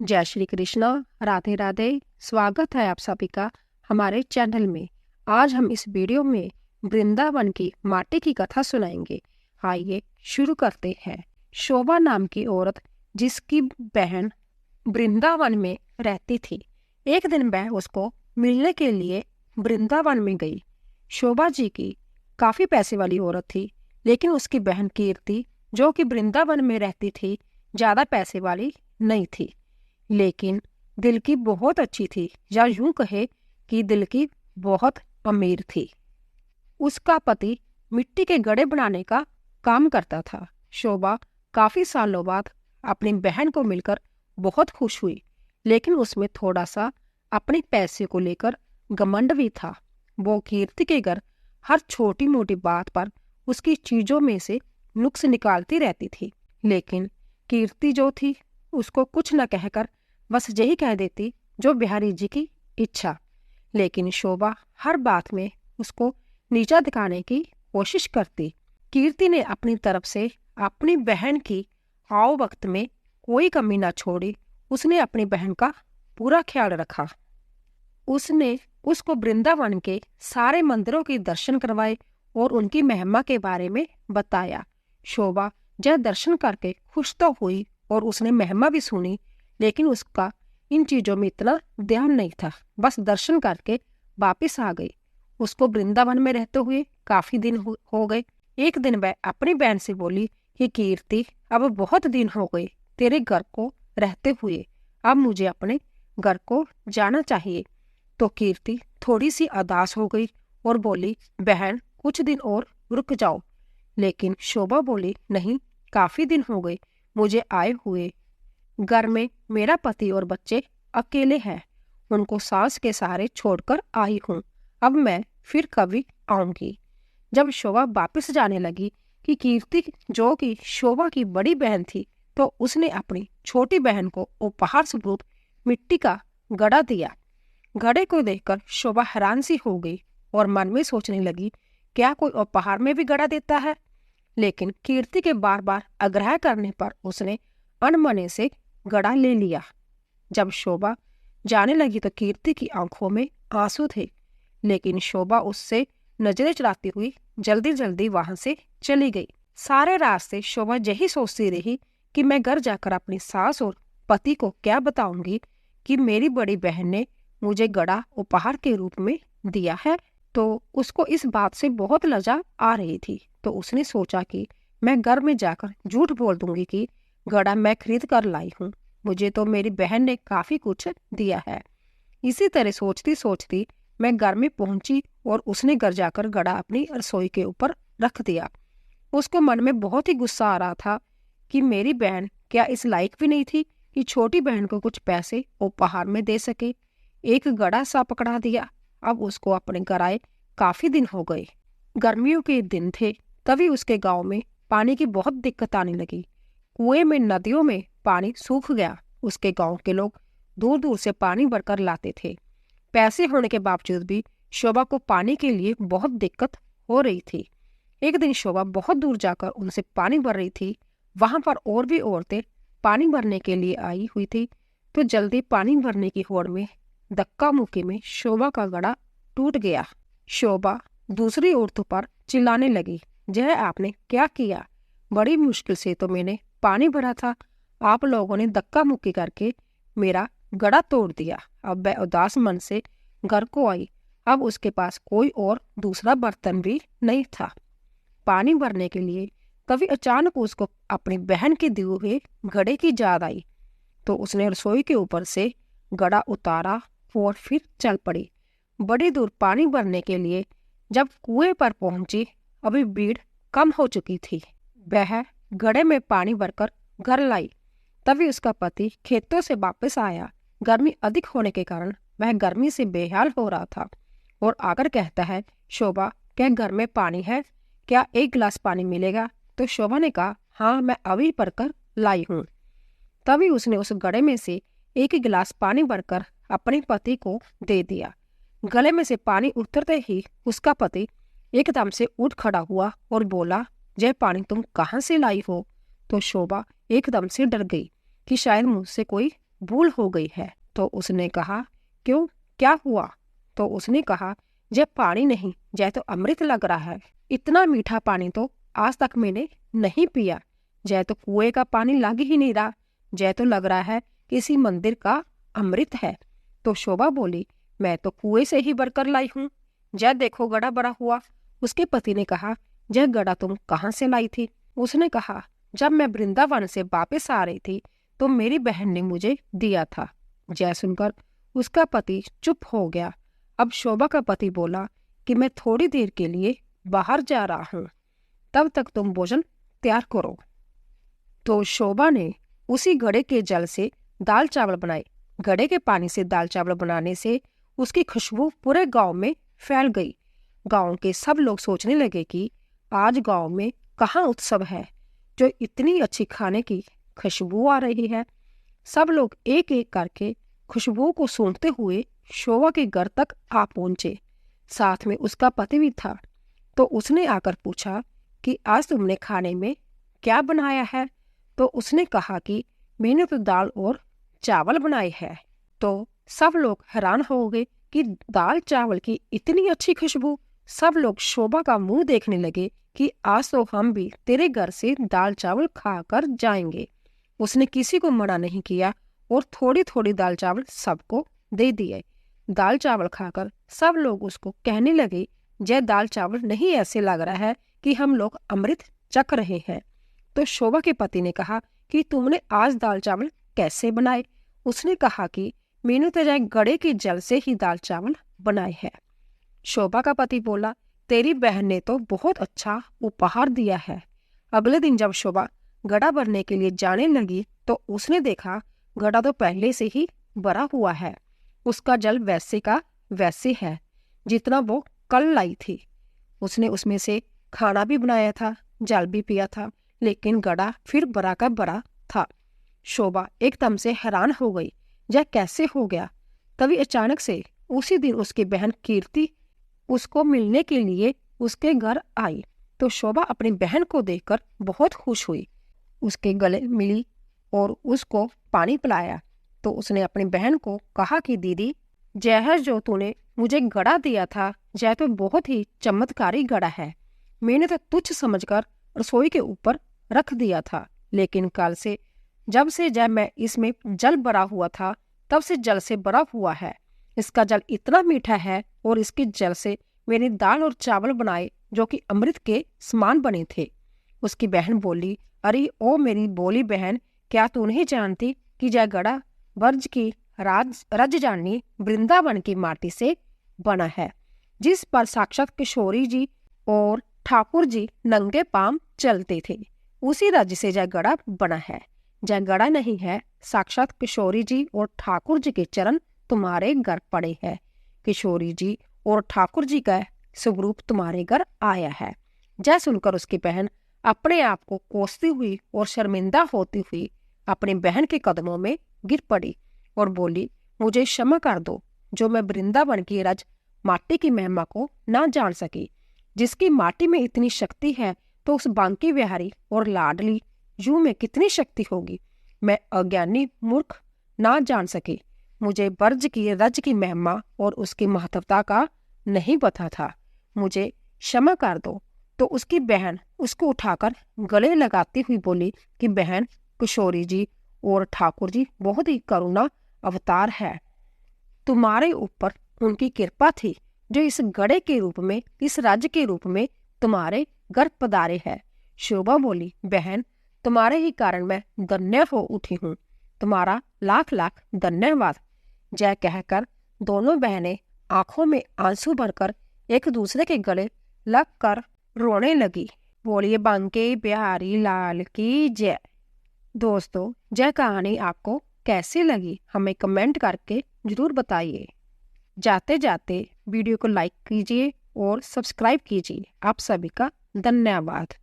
जय श्री कृष्णा, राधे राधे। स्वागत है आप सभी का हमारे चैनल में। आज हम इस वीडियो में वृंदावन की माटी की कथा सुनाएंगे। आइए शुरू करते हैं। शोभा नाम की औरत जिसकी बहन वृंदावन में रहती थी, एक दिन वह उसको मिलने के लिए वृंदावन में गई। शोभा जी की काफी पैसे वाली औरत थी, लेकिन उसकी बहन कीर्ति जो कि वृंदावन में रहती थी ज्यादा पैसे वाली नहीं थी, लेकिन दिल की बहुत अच्छी थी, या यूं कहे कि दिल की बहुत अमीर थी। उसका पति मिट्टी के घड़े बनाने का काम करता था। शोभा काफी सालों बाद अपनी बहन को मिलकर बहुत खुश हुई, लेकिन उसमें थोड़ा सा अपने पैसे को लेकर घमंड भी था। वो कीर्ति के घर हर छोटी मोटी बात पर उसकी चीजों में से नुक्स निकालती रहती थी, लेकिन कीर्ति जो थी उसको कुछ न कहकर बस यही कह देती जो बिहारी जी की इच्छा। लेकिन शोभा हर बात में उसको नीचा दिखाने की कोशिश करती। कीर्ति ने अपनी तरफ से अपनी बहन की आओ वक्त में कोई कमी न छोड़ी। उसने अपनी बहन का पूरा ख्याल रखा। उसने उसको वृंदावन के सारे मंदिरों के दर्शन करवाए और उनकी महिमा के बारे में बताया। शोभा जब दर्शन करके खुश तो हुई और उसने महिमा भी सुनी, लेकिन उसका इन चीजों में इतना ध्यान नहीं था। बस दर्शन करके वापिस आ गई। उसको वृंदावन में रहते हुए काफी दिन हो गए। एक दिन वह अपनी बहन से बोली कि कीर्ति, अब बहुत दिन हो गए तेरे घर को रहते हुए, अब मुझे अपने घर को जाना चाहिए। तो कीर्ति थोड़ी सी उदास हो गई और बोली, बहन कुछ दिन और रुक जाओ। लेकिन शोभा बोली, नहीं, काफी दिन हो गए मुझे आए हुए। घर में मेरा पति और बच्चे अकेले हैं, उनको सास के सहारे छोड़कर आई हूँ। अब मैं फिर कभी आऊंगी। जब शोभा वापस जाने लगी कि कीर्ति जो कि शोभा की बड़ी बहन थी, तो उसने अपनी छोटी बहन को उपहार स्वरूप मिट्टी का घड़ा दिया। घड़े को देखकर शोभा हैरान सी हो गई और मन में सोचने लगी, क्या कोई उपहार में भी घड़ा देता है? लेकिन कीर्ति के बार बार आग्रह करने पर उसने अनमने से घड़ा ले लिया। जब शोभा जाने लगी तो कीर्ति की आंखों में आंसू थे, लेकिन शोभा उससे नजरें चुराती हुई जल्दी जल्दी वहां से चली गई। सारे रास्ते शोभा यही सोचती रही कि मैं घर जाकर अपनी सास और पति को क्या बताऊंगी कि मेरी बड़ी बहन ने मुझे घड़ा उपहार के रूप में दिया है। तो उसको इस बात से बहुत लज्जा आ रही थी। तो उसने सोचा कि मैं घर में जाकर झूठ बोल दूंगी कि घड़ा मैं खरीद कर लाई हूँ, मुझे तो मेरी बहन ने काफी कुछ दिया है। इसी तरह सोचती सोचती मैं घर में पहुंची और उसने घर जाकर घड़ा अपनी रसोई के ऊपर रख दिया। उसको मन में बहुत ही गुस्सा आ रहा था कि मेरी बहन क्या इस लायक भी नहीं थी कि छोटी बहन को कुछ पैसे उपहार में दे सके। एक घड़ा सा पकड़ा दिया। अब उसको अपने घर आए काफी दिन हो गए। गर्मियों के दिन थे, तभी उसके गांव में पानी की बहुत दिक्कत आने लगी। कुएं में, नदियों में पानी सूख गया। उसके गांव के लोग दूर दूर से पानी भरकर लाते थे। पैसे होने के बावजूद भी शोभा को पानी के लिए बहुत दिक्कत हो रही थी। एक दिन शोभा बहुत दूर जाकर उनसे पानी भर रही थी। वहां पर और भी औरतें पानी भरने के लिए आई हुई थी। तो जल्दी पानी भरने की होड़ में धक्का मुक्की में शोभा का घड़ा टूट गया। शोभा दूसरी औरतों पर चिल्लाने लगी, यह आपने क्या किया? बड़ी मुश्किल से तो मैंने पानी भरा था, आप लोगों ने धक्का मुक्की करके मेरा घड़ा तोड़ दिया। अब वह उदास मन से घर को आई। अब उसके पास कोई और दूसरा बर्तन भी नहीं था पानी भरने के लिए। तभी अचानक उसको अपनी बहन के दिए हुए घड़े की याद आई। तो उसने रसोई के ऊपर से घड़ा उतारा और फिर चल पड़ी बड़ी दूर पानी भरने के लिए। जब कुएं पर पहुंची, अभी भीड़ कम हो चुकी थी। वह घड़े में पानी भरकर घर लाई। तभी उसका पति खेतों से वापस आया। गर्मी अधिक होने के कारण वह गर्मी से बेहाल हो रहा था और आकर कहता है, शोभा क्या घर में पानी है? क्या एक गिलास पानी मिलेगा? तो शोभा ने कहा, हाँ, मैं अभी भरकर लाई हूँ। तभी उसने उस घड़े में से एक गिलास पानी भरकर अपने पति को दे दिया। गले में से पानी उतरते ही उसका पति एकदम से उठ खड़ा हुआ और बोला, यह पानी तुम कहाँ से लाई हो? तो शोभा एकदम से डर गई कि शायद मुझसे कोई भूल हो गई है। तो उसने कहा, क्यों, क्या हुआ? तो उसने कहा, जय पानी नहीं, जय तो अमृत लग रहा है। इतना मीठा पानी तो आज तक मैंने नहीं पिया। जय तो कुएं का पानी लग ही नहीं रहा, जय तो लग रहा है किसी मंदिर का अमृत है। तो शोभा बोली, मैं तो कुएं से ही भरकर लाई हूँ। जय देखो गड़ा बड़ा हुआ। उसके पति ने कहा, जय गड़ा तुम कहाँ से लाई थी? उसने कहा, जब मैं वृंदावन से वापस आ रही थी तो मेरी बहन ने मुझे दिया था। जय सुनकर उसका पति चुप हो गया। अब शोभा का पति बोला कि मैं थोड़ी देर के लिए बाहर जा रहा हूँ, तब तक तुम भोजन तैयार करो। तो शोभा ने उसी घड़े के जल से दाल चावल बनाए। घड़े के पानी से दाल चावल बनाने से उसकी खुशबू पूरे गांव में फैल गई। गांव के सब लोग सोचने लगे कि आज गांव में कहाँ उत्सव है, जो इतनी अच्छी खाने की खुशबू आ रही है। सब लोग एक एक करके खुशबू को सूंघते हुए शोभा के घर तक आ पहुंचे। साथ में उसका पति भी था। तो उसने आकर पूछा कि आज तुमने खाने में क्या बनाया है? तो उसने कहा कि मैंने तो दाल और चावल बनाए हैं। तो सब लोग हैरान हो गए कि दाल चावल की इतनी अच्छी खुशबू। सब लोग शोभा का मुंह देखने लगे कि आज तो हम भी तेरे घर से दाल चावल खाकर जाएंगे। उसने किसी को मना नहीं किया और थोड़ी थोड़ी दाल चावल सबको दे दिए। दाल चावल खाकर सब लोग उसको कहने लगे, जय दाल चावल नहीं ऐसे लग रहा है कि हम लोग अमृत चख रहे हैं। तो शोभा के पति ने कहा कि तुमने आज दाल चावल कैसे बनाए? उसने कहा कि मैंने तो जाए गड़े के जल से ही दाल चावल बनाए हैं। शोभा का पति बोला, तेरी बहन ने तो बहुत अच्छा उपहार दिया है। अगले दिन जब शोभा गड़ा भरने के लिए जाने लगी तो उसने देखा गड़ा तो पहले से ही भरा हुआ है। उसका जल वैसे का वैसे है जितना वो कल लाई थी। उसने उसमें से खाना भी बनाया था, जल भी पिया था, लेकिन गड़ा फिर भरा का भरा था। शोभा एकदम से हैरान हो गई, यह कैसे हो गया? तभी अचानक से उसी दिन उसकी बहन कीर्ति उसको मिलने के लिए उसके घर आई। तो शोभा अपनी बहन को देखकर बहुत खुश हुई, उसके गले मिली और उसको पानी पिलाया। तो उसने अपनी बहन को कहा कि दीदी, जहर जो तूने मुझे गड़ा दिया था, यह तो बहुत ही चमत्कारी गड़ा है। मैंने तो तुच्छ समझकर रसोई के ऊपर रख दिया था, लेकिन कल से जब से जब मैं इसमें जल भरा हुआ था तब से जल से भरा हुआ है। इसका जल इतना मीठा है और इसके जल से मैंने दाल और चावल बनाए जो कि अमृत के समान बने थे। उसकी बहन बोली, अरे ओ मेरी बोली बहन, क्या तू नहीं जानती कि यह गड़ा ब्रज की राजधानी वृंदावन की माटी से बना है, जिस पर साक्षात किशोरी जी और ठाकुर जी नंगे पांव चलते थे। उसी राज्य से यह गड़ा बना है। यह गड़ा नहीं है, साक्षात किशोरी जी और ठाकुर जी के चरण तुम्हारे घर पड़े हैं। किशोरी जी और ठाकुर जी का स्वरूप तुम्हारे घर आया है। जय सुनकर उसकी बहन अपने आप को कोसती हुई और शर्मिंदा होती हुई अपनी बहन के कदमों में गिर पड़ी और बोली, मुझे क्षमा कर दो जो मैं वृंदावन की रज माटी की महिमा को ना जान सकी। जिसकी माटी में इतनी शक्ति है तो उस बांकी बिहारी और लाडली जू में कितनी शक्ति होगी। मैं अज्ञानी मूर्ख ना जान सकी। मुझे ब्रज की रज की महिमा और उसकी महत्वता का नहीं पता था। मुझे क्षमा कर दो। तो उसकी बहन उसको उठाकर गले लगाती हुई बोली कि बहन, किशोरी जी और ठाकुर जी बहुत ही करुणा अवतार है। तुम्हारे ऊपर उनकी कृपा थी जो इस गड़े के रूप में, इस राज्य के रूप में तुम्हारे घर पधारे है। शोभा बोली, बहन, तुम्हारे ही कारण मैं धन्य हो उठी हूँ। तुम्हारा लाख लाख धन्यवाद। जय कहकर दोनों बहनें आंखों में आंसू भरकर एक दूसरे के गले लग कर रोने लगी। बोलिए बांके बिहारी लाल की जय। दोस्तों, यह कहानी आपको कैसी लगी हमें कमेंट करके जरूर बताइए। जाते जाते वीडियो को लाइक कीजिए और सब्सक्राइब कीजिए। आप सभी का धन्यवाद।